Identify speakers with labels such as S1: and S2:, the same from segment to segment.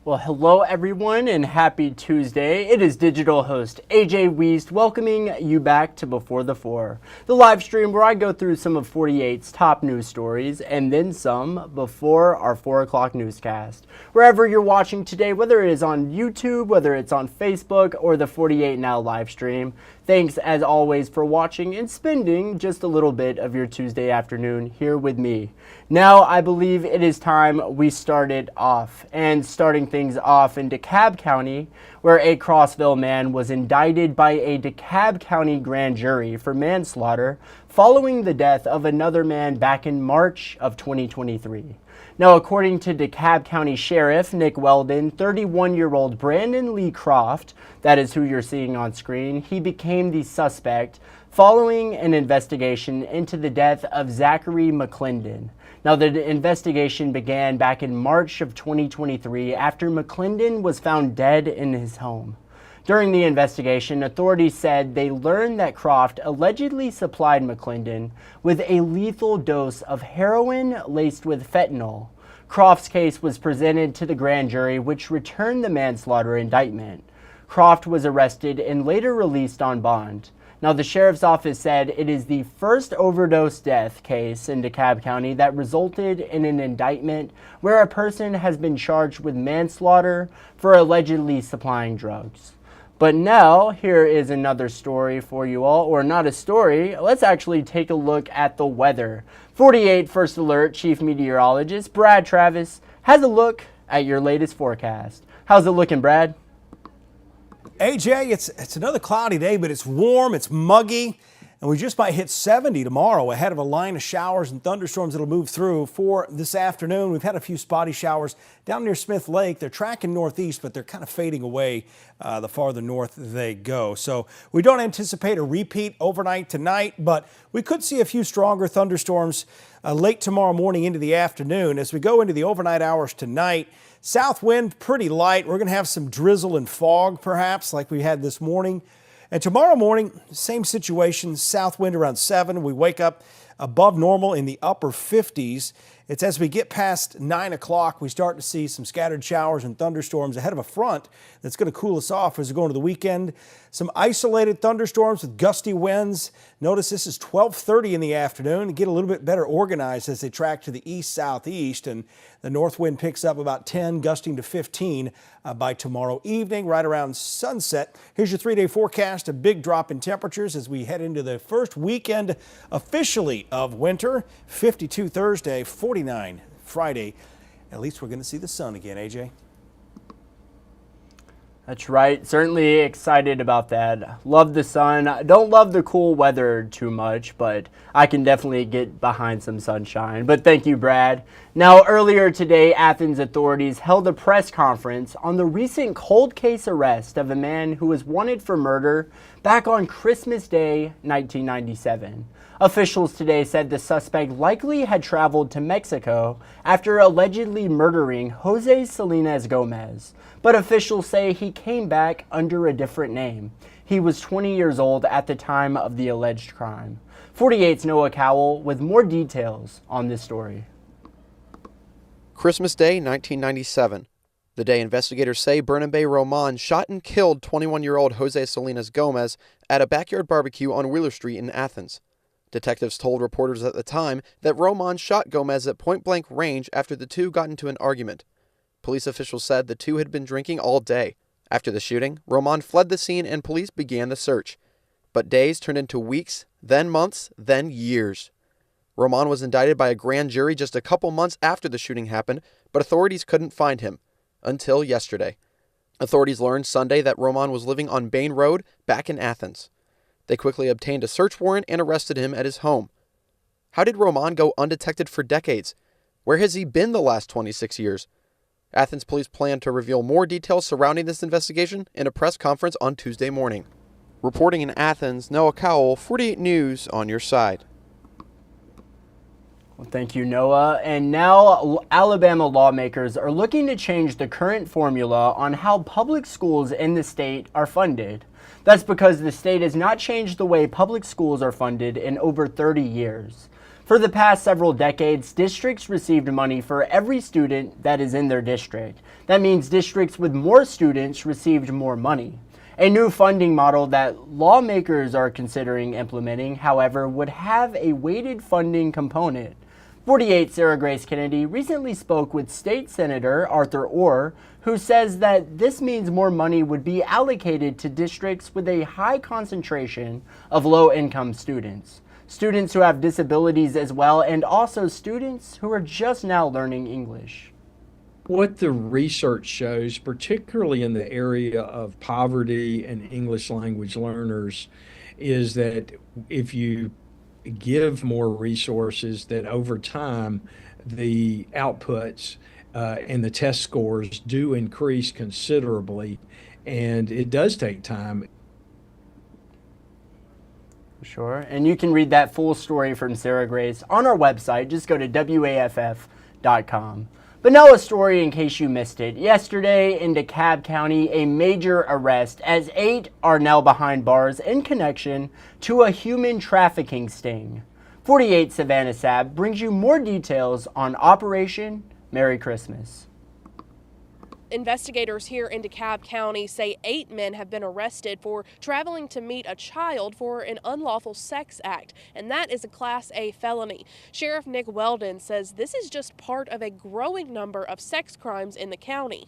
S1: Well, hello everyone and happy Tuesday. It is digital host A.J. Wuest welcoming you back to Before the Four, the live stream where I go through some of 48's top news stories and then some before our 4 o'clock newscast. Wherever you're watching today, whether it is on YouTube, whether it's on Facebook or the 48 Now live stream, thanks as always for watching and spending just a little bit of your Tuesday afternoon here with me. Now I believe it is time we started off, and starting things off in DeKalb County, where a Crossville man was indicted by a DeKalb County grand jury for manslaughter following the death of another man back in March of 2023. Now, according to DeKalb County Sheriff Nick Weldon, 31-year-old Brandon Lee Croft, that is who you're seeing on screen, he became the suspect following an investigation into the death of Zachary McClendon. Now, the investigation began back in March of 2023 after McClendon was found dead in his home. During the investigation, authorities said they learned that Croft allegedly supplied McClendon with a lethal dose of heroin laced with fentanyl. Croft's case was presented to the grand jury, which returned the manslaughter indictment. Croft was arrested and later released on bond. Now, the sheriff's office said it is the first overdose death case in DeKalb County that resulted in an indictment where a person has been charged with manslaughter for allegedly supplying drugs. But now, here is another story for you all, or not a story. Let's actually take a look at the weather. 48 First Alert Chief Meteorologist Brad Travis has a look at your latest forecast. How's it looking, Brad?
S2: AJ, it's another cloudy day, but it's warm, it's muggy, and we just might hit 70 tomorrow ahead of a line of showers and thunderstorms that'll move through for this afternoon. We've had a few spotty showers down near Smith Lake. They're tracking northeast, but they're kind of fading away the farther north they go. So we don't anticipate a repeat overnight tonight, but we could see a few stronger thunderstorms late tomorrow morning into the afternoon. As we go into the overnight hours tonight, south wind pretty light. We're going to have some drizzle and fog perhaps like we had this morning. And tomorrow morning, same situation, south wind around 7. We wake up above normal in the upper 50s. It's as we get past 9 o'clock, we start to see some scattered showers and thunderstorms ahead of a front that's going to cool us off as we go into the weekend. Some isolated thunderstorms with gusty winds. Notice this is 12:30 in the afternoon. Get a little bit better organized as they track to the east-southeast, and the north wind picks up about 10, gusting to 15 by tomorrow evening, right around sunset. Here's your 3-day forecast. A big drop in temperatures as we head into the first weekend officially of winter. 52 Thursday, 49 Friday. At least we're going to see the sun again, AJ.
S1: That's right. Certainly excited about that. Love the sun. Don't love the cool weather too much, but I can definitely get behind some sunshine. But thank you, Brad. Now, earlier today, Athens authorities held a press conference on the recent cold case arrest of a man who was wanted for murder back on Christmas Day, 1997. Officials today said the suspect likely had traveled to Mexico after allegedly murdering Jose Salinas Gomez. But officials say he came back under a different name. He was 20 years old at the time of the alleged crime. 48's Noah Cowell with more details on this story.
S3: Christmas Day, 1997. The day investigators say Bernabe Roman shot and killed 21-year-old Jose Salinas Gomez at a backyard barbecue on Wheeler Street in Athens. Detectives told reporters at the time that Roman shot Gomez at point-blank range after the two got into an argument. Police officials said the two had been drinking all day. After the shooting, Roman fled the scene and police began the search. But days turned into weeks, then months, then years. Roman was indicted by a grand jury just a couple months after the shooting happened, but authorities couldn't find him. Until yesterday. Authorities learned Sunday that Roman was living on Bain Road back in Athens. They quickly obtained a search warrant and arrested him at his home. How did Roman go undetected for decades? Where has he been the last 26 years? Athens police plan to reveal more details surrounding this investigation in a press conference on Tuesday morning. Reporting in Athens, Noah Cowell, 48 News on your side.
S1: Well, thank you, Noah. And now Alabama lawmakers are looking to change the current formula on how public schools in the state are funded. That's because the state has not changed the way public schools are funded in over 30 years. For the past several decades, districts received money for every student that is in their district. That means districts with more students received more money. A new funding model that lawmakers are considering implementing, however, would have a weighted funding component. 48 Sarah Grace Kennedy recently spoke with State Senator Arthur Orr, who says that this means more money would be allocated to districts with a high concentration of low-income students. Students who have disabilities as well, and also students who are just now learning English.
S4: What the research shows, particularly in the area of poverty and English language learners, is that if you give more resources, that over time the outputs and the test scores do increase considerably, and it does take time.
S1: Sure, and you can read that full story from Sarah Grace on our website. Just go to WAFF.com. But now a story in case you missed it. Yesterday in DeKalb County, a major arrest as 8 are now behind bars in connection to a human trafficking sting. 48 Savannah Saab brings you more details on Operation Merry Christmas.
S5: Investigators here in DeKalb County say 8 men have been arrested for traveling to meet a child for an unlawful sex act, and that is a Class A felony. Sheriff Nick Weldon says this is just part of a growing number of sex crimes in the county.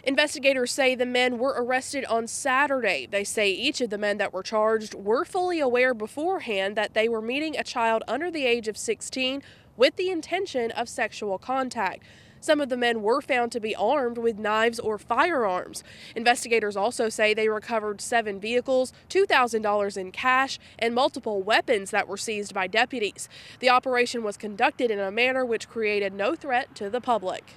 S5: Investigators say the men were arrested on Saturday. They say each of the men that were charged were fully aware beforehand that they were meeting a child under the age of 16 with the intention of sexual contact. Some of the men were found to be armed with knives or firearms. Investigators also say they recovered 7 vehicles, $2,000 in cash, and multiple weapons that were seized by deputies. The operation was conducted in a manner which created no threat to the public.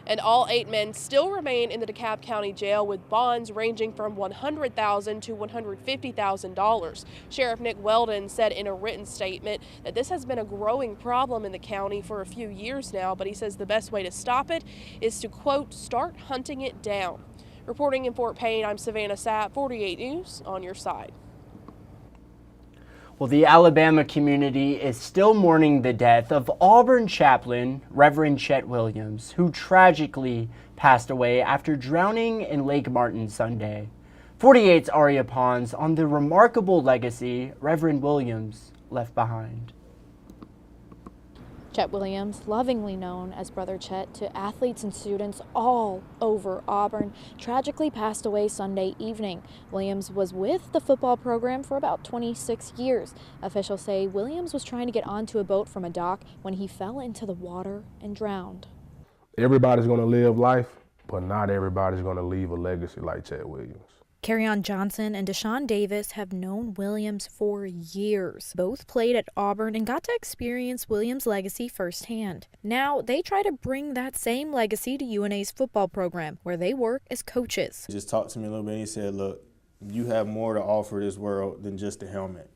S5: And all 8 men still remain in the DeKalb County Jail with bonds ranging from $100,000 to $150,000. Sheriff Nick Weldon said in a written statement that this has been a growing problem in the county for a few years now, but he says the best way to stop it is to, quote, start hunting it down. Reporting in Fort Payne, I'm Savannah Sapp, 48 News, on your side.
S1: Well, the Alabama community is still mourning the death of Auburn chaplain Reverend Chet Williams, who tragically passed away after drowning in Lake Martin Sunday. 48's Aria Pons on the remarkable legacy Reverend Williams left behind.
S6: Chet Williams, lovingly known as Brother Chet to athletes and students all over Auburn, tragically passed away Sunday evening. Williams was with the football program for about 26 years. Officials say Williams was trying to get onto a boat from a dock when he fell into the water and drowned.
S7: Everybody's going to live life, but not everybody's going to leave a legacy like Chet Williams.
S6: Kerryon Johnson and Deshaun Davis have known Williams for years. Both played at Auburn and got to experience Williams' legacy firsthand. Now, they try to bring that same legacy to UNA's football program, where they work as coaches.
S8: He just talked to me a little bit and he said, look, you have more to offer this world than just a helmet.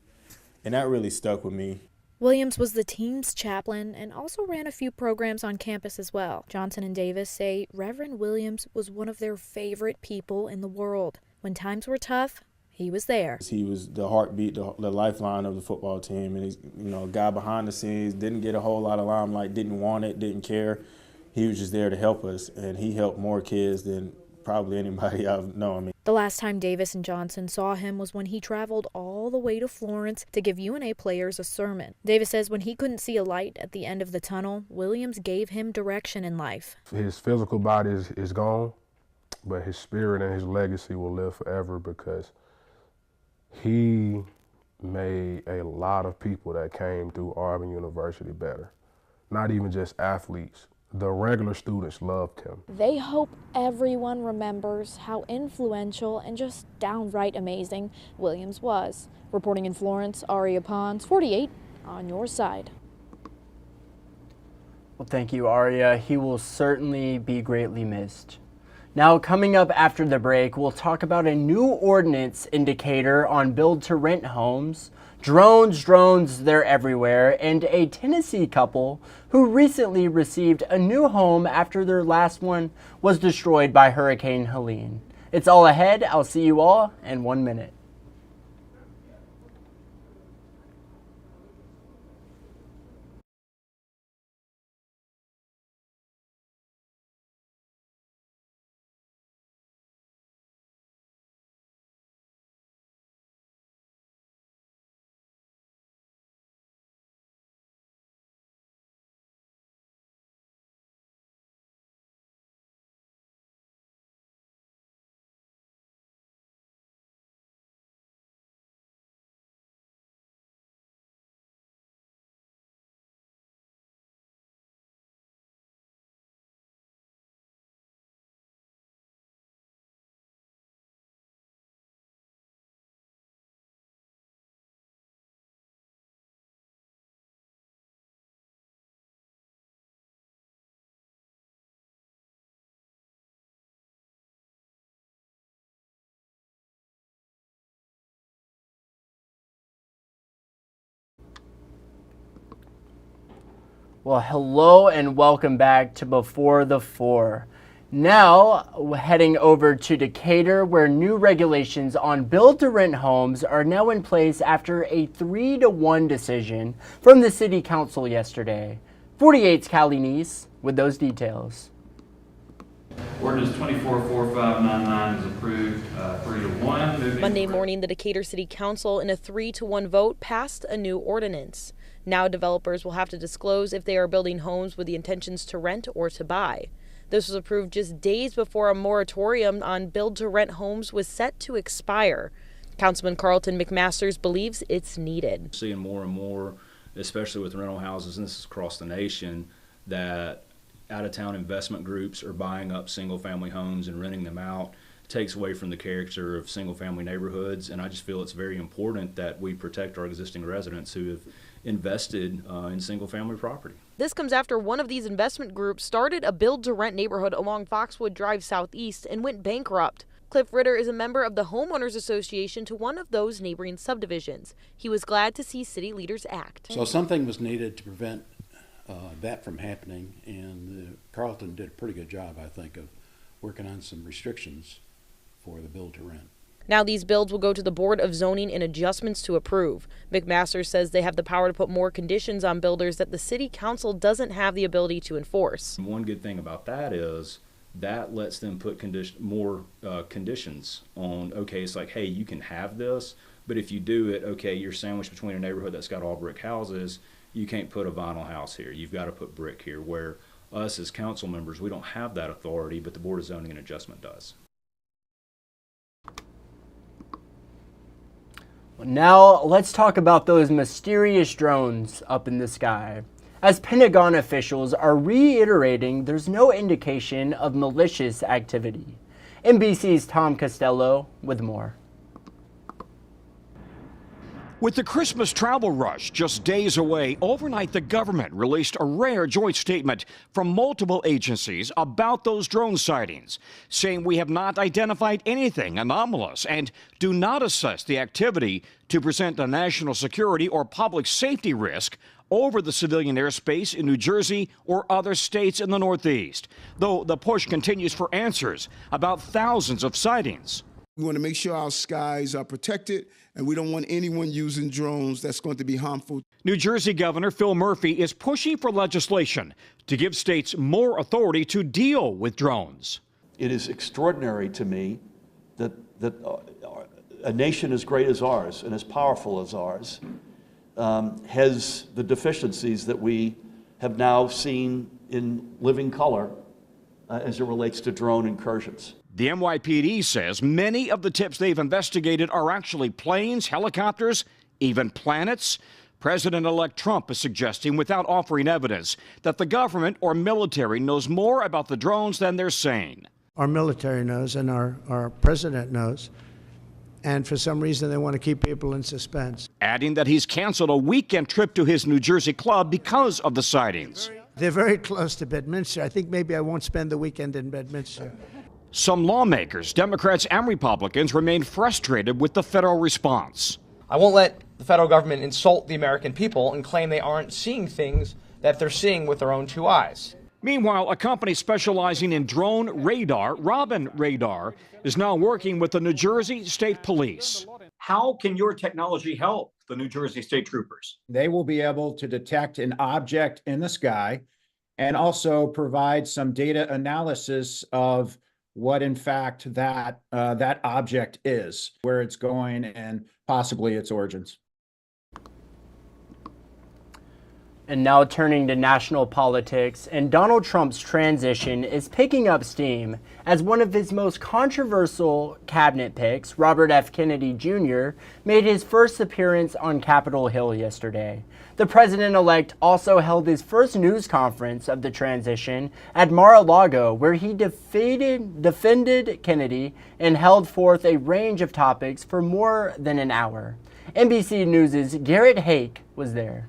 S8: And that really stuck with me.
S6: Williams was the team's chaplain and also ran a few programs on campus as well. Johnson and Davis say Reverend Williams was one of their favorite people in the world. When times were tough, he was there.
S8: He was the heartbeat, the lifeline of the football team. And he's, a guy behind the scenes, didn't get a whole lot of limelight, didn't want it, didn't care. He was just there to help us, and he helped more kids than probably anybody I've known.
S6: The last time Davis and Johnson saw him was when he traveled all the way to Florence to give UNA players a sermon. Davis says when he couldn't see a light at the end of the tunnel, Williams gave him direction in life.
S7: His physical body is gone, but his spirit and his legacy will live forever because he made a lot of people that came through Auburn University better. Not even just athletes. The regular students loved him.
S6: They hope everyone remembers how influential and just downright amazing Williams was. Reporting in Florence, Aria Pons, 48 on your side.
S1: Well, thank you, Aria. He will certainly be greatly missed. Now, coming up after the break, we'll talk about a new ordinance indicator on build-to-rent homes, drones, they're everywhere, and a Tennessee couple who recently received a new home after their last one was destroyed by Hurricane Helene. It's all ahead. I'll see you all in 1 minute. Well, hello and welcome back to Before the Four. Now, heading over to Decatur, where new regulations on build-to-rent homes are now in place after a 3-1 decision from the City Council yesterday. 48's Callie Neese with those details.
S9: Ordinance 244599 is approved 3-1.
S10: Monday morning, the Decatur City Council, in a 3-1 vote, passed a new ordinance. Now developers will have to disclose if they are building homes with the intentions to rent or to buy. This was approved just days before a moratorium on build-to-rent homes was set to expire. Councilman Carlton McMasters believes it's needed.
S11: Seeing more and more, especially with rental houses, and this is across the nation, that out-of-town investment groups are buying up single-family homes and renting them out. It takes away from the character of single-family neighborhoods, and I just feel it's very important that we protect our existing residents who have invested in single-family property.
S10: This comes after one of these investment groups started a build-to-rent neighborhood along Foxwood Drive Southeast and went bankrupt. Cliff Ritter is a member of the Homeowners Association to one of those neighboring subdivisions. He was glad to see city leaders act.
S12: So something was needed to prevent that from happening, and Carlton did a pretty good job, I think, of working on some restrictions for the build-to-rent.
S10: Now these bills will go to the Board of Zoning and Adjustments to approve. McMaster says they have the power to put more conditions on builders that the City Council doesn't have the ability to enforce.
S11: One good thing about that is that lets them put more conditions on, okay, it's like, hey, you can have this, but if you do it, okay, you're sandwiched between a neighborhood that's got all brick houses, you can't put a vinyl house here. You've got to put brick here, where us as council members, we don't have that authority, but the Board of Zoning and Adjustment does.
S1: Now, let's talk about those mysterious drones up in the sky. As Pentagon officials are reiterating there's no indication of malicious activity. NBC's Tom Costello with more.
S13: With the Christmas travel rush just days away, overnight the government released a rare joint statement from multiple agencies about those drone sightings, saying we have not identified anything anomalous and do not assess the activity to present a national security or public safety risk over the civilian airspace in New Jersey or other states in the Northeast, though the push continues for answers about thousands of sightings.
S14: We want to make sure our skies are protected, and we don't want anyone using drones that's going to be harmful.
S13: New Jersey Governor Phil Murphy is pushing for legislation to give states more authority to deal with drones.
S15: It is extraordinary to me that a nation as great as ours and as powerful as ours has the deficiencies that we have now seen in living color as it relates to drone incursions.
S13: The NYPD says many of the tips they've investigated are actually planes, helicopters, even planets. President-elect Trump is suggesting, without offering evidence, that the government or military knows more about the drones than they're saying.
S16: Our military knows and our president knows. And for some reason, they want to keep people in suspense.
S13: Adding that he's canceled a weekend trip to his New Jersey club because of the sightings.
S16: They're very close to Bedminster. I think maybe I won't spend the weekend in Bedminster.
S13: Some lawmakers, Democrats and Republicans, remain frustrated with the federal response.
S17: I won't let the federal government insult the American people and claim they aren't seeing things that they're seeing with their own two eyes.
S13: Meanwhile, a company specializing in drone radar, Robin Radar, is now working with the New Jersey State Police.
S18: How can your technology help the New Jersey State Troopers?
S19: They will be able to detect an object in the sky and also provide some data analysis of what in fact that object is, where it's going, and possibly its origins.
S1: And now turning to national politics, and Donald Trump's transition is picking up steam as one of his most controversial cabinet picks, Robert F. Kennedy Jr., made his first appearance on Capitol Hill yesterday. The president-elect also held his first news conference of the transition at Mar-a-Lago, where he defended Kennedy and held forth a range of topics for more than an hour. NBC News' Garrett Hake was there.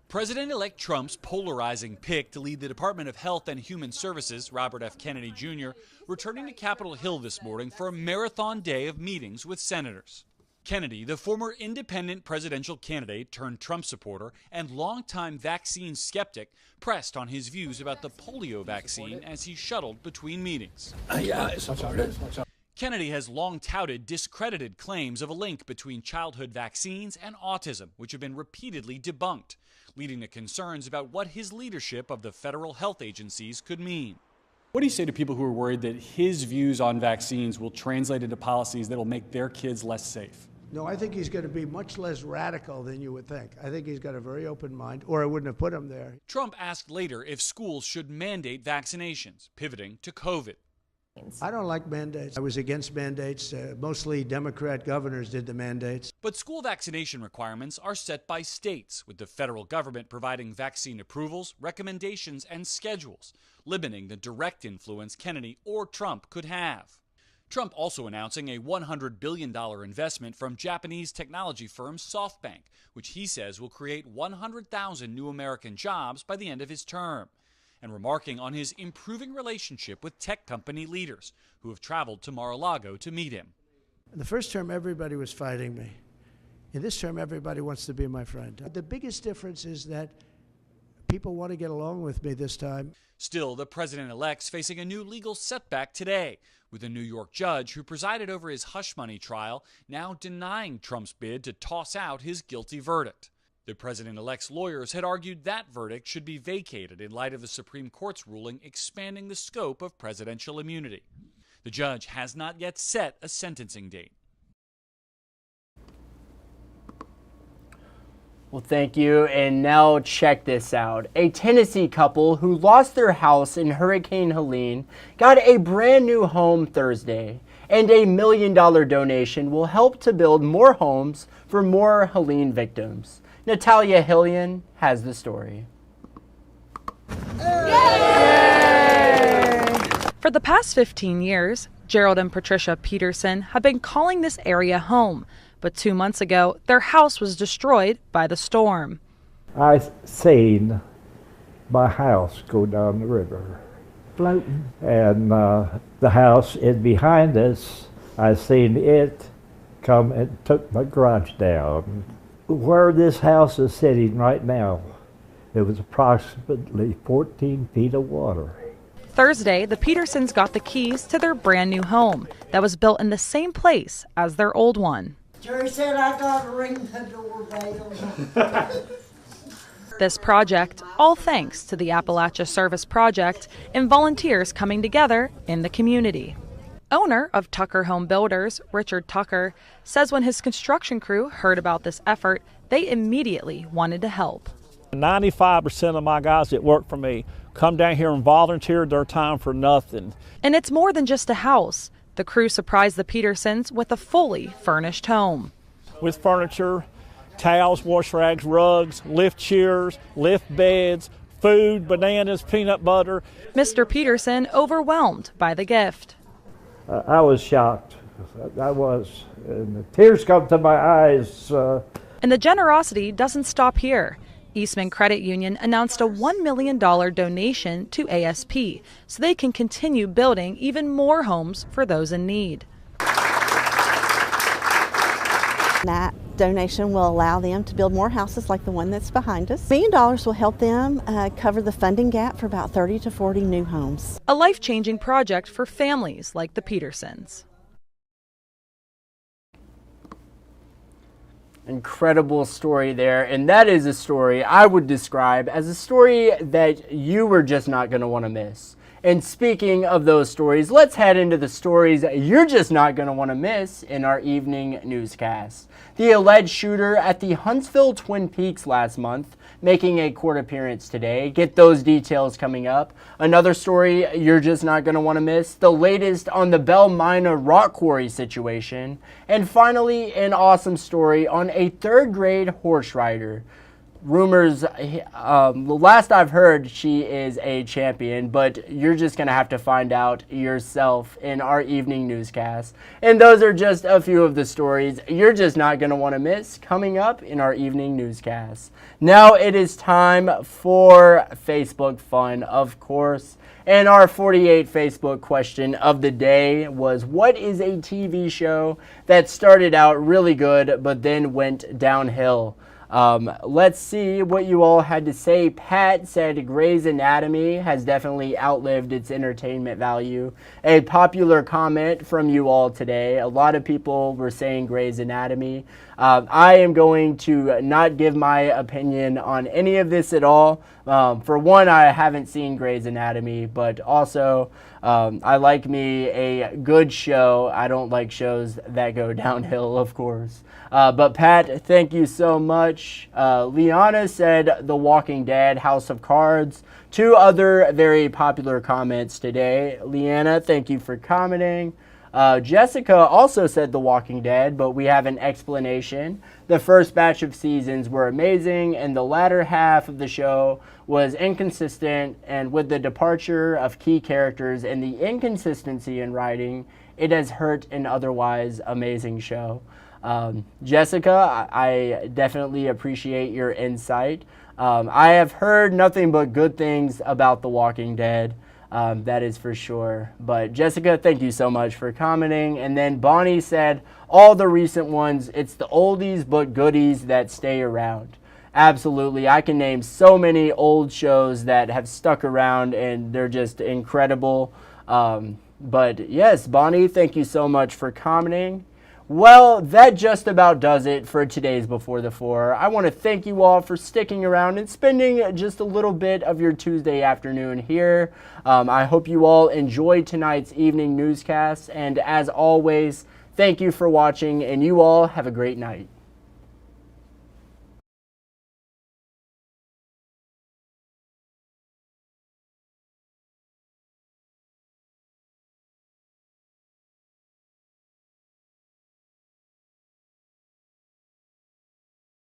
S20: President-elect Trump's polarizing pick to lead the Department of Health and Human Services, Robert F. Kennedy Jr., returning to Capitol Hill this morning for a marathon day of meetings with senators. Kennedy, the former independent presidential candidate turned Trump supporter and longtime vaccine skeptic, pressed on his views about the polio vaccine as he shuttled between meetings. Kennedy has long touted discredited claims of a link between childhood vaccines and autism, which have been repeatedly debunked, leading to concerns about what his leadership of the federal health agencies could mean.
S21: What do you say to people who are worried that his views on vaccines will translate into policies that will make their kids less safe?
S16: No, I think he's going to be much less radical than you would think. I think he's got a very open mind, or I wouldn't have put him there.
S20: Trump asked later if schools should mandate vaccinations, pivoting to COVID.
S16: I don't like mandates. I was against mandates. Mostly Democrat governors did the mandates.
S20: But school vaccination requirements are set by states, with the federal government providing vaccine approvals, recommendations, and schedules, limiting the direct influence Kennedy or Trump could have. Trump also announcing a $100 billion investment from Japanese technology firm SoftBank, which he says will create 100,000 new American jobs by the end of his term, and remarking on his improving relationship with tech company leaders who have traveled to Mar-a-Lago to meet him.
S16: In the first term, everybody was fighting me. In this term, everybody wants to be my friend. The biggest difference is that people want to get along with me this time.
S20: Still, the president-elect's facing a new legal setback today, with a New York judge who presided over his hush money trial now denying Trump's bid to toss out his guilty verdict. The president-elect's lawyers had argued that verdict should be vacated in light of the Supreme Court's ruling expanding the scope of presidential immunity. The judge has not yet set a sentencing date.
S1: Well, thank you. And now check this out. A Tennessee couple who lost their house in Hurricane Helene got a brand new home Thursday, and $1 million donation will help to build more homes for more Helene victims. Natalia Hillian has the story.
S22: For the past 15 years, Gerald and Patricia Peterson have been calling this area home, but 2 months ago, their house was destroyed by the storm.
S23: I seen my house go down the river, floating, and the house is behind us. I seen it come and took my garage down. Where this house is sitting right now, it was approximately 14 feet of water.
S22: Thursday, the Petersons got the keys to their brand new home that was built in the same place as their old one.
S24: Jerry said I gotta ring the doorbell.
S22: This project, all thanks to the Appalachia Service Project and volunteers coming together in the community. Owner of Tucker Home Builders, Richard Tucker, says when his construction crew heard about this effort, they immediately wanted to help.
S25: 95% of my guys that work for me come down here and volunteer their time for nothing.
S22: And it's more than just a house. The crew surprised the Petersons with a fully furnished home.
S25: With furniture, towels, wash rags, rugs, lift chairs, lift beds, food, bananas, peanut butter.
S22: Mr. Peterson overwhelmed by the gift.
S23: I was shocked. I was. And the tears come to my eyes.
S22: And the generosity doesn't stop here. Eastman Credit Union announced a $1 million donation to ASP so they can continue building even more homes for those in need.
S26: That donation will allow them to build more houses like the one that's behind us. $1 million will help them cover the funding gap for about 30 to 40 new homes.
S22: A life-changing project for families like the Petersons.
S1: Incredible story there, and that is a story I would describe as a story that you were just not going to want to miss. And speaking of those stories, let's head into the stories you're just not going to want to miss in our evening newscast. The alleged shooter at the Huntsville Twin Peaks last month making a court appearance today. Get those details coming up. Another story you're just not going to want to miss, the latest on the Bell Mina rock quarry situation. And finally, an awesome story on a third grade horse rider rumors, the last I've heard, she is a champion, but you're just going to have to find out yourself in our evening newscast. And those are just a few of the stories you're just not going to want to miss coming up in our evening newscast. Now it is time for Facebook fun, of course. And our 48 Facebook question of the day was, what is a TV show that started out really good but then went downhill? Let's see what you all had to say. Pat said Grey's Anatomy has definitely outlived its entertainment value. A popular comment from you all today. A lot of people were saying Grey's Anatomy. I am going to not give my opinion on any of this at all. For one, I haven't seen Grey's Anatomy, but also I like me a good show. I don't like shows that go downhill, of course. But Pat, thank you so much. Liana said The Walking Dead, House of Cards. Two other very popular comments today. Liana, thank you for commenting. Jessica also said The Walking Dead, but we have an explanation. The first batch of seasons were amazing, and the latter half of the show was inconsistent, and with the departure of key characters and the inconsistency in writing, it has hurt an otherwise amazing show. Jessica, I definitely appreciate your insight. I have heard nothing but good things about The Walking Dead. That is for sure. But Jessica, thank you so much for commenting. And then Bonnie said, all the recent ones, it's the oldies but goodies that stay around. Absolutely. I can name so many old shows that have stuck around and they're just incredible. But yes, Bonnie, thank you so much for commenting. Well, that just about does it for today's Before the Four. I want to thank you all for sticking around and spending just a little bit of your Tuesday afternoon here. I hope you all enjoyed tonight's evening newscast. And as always, thank you for watching, and you all have a great night.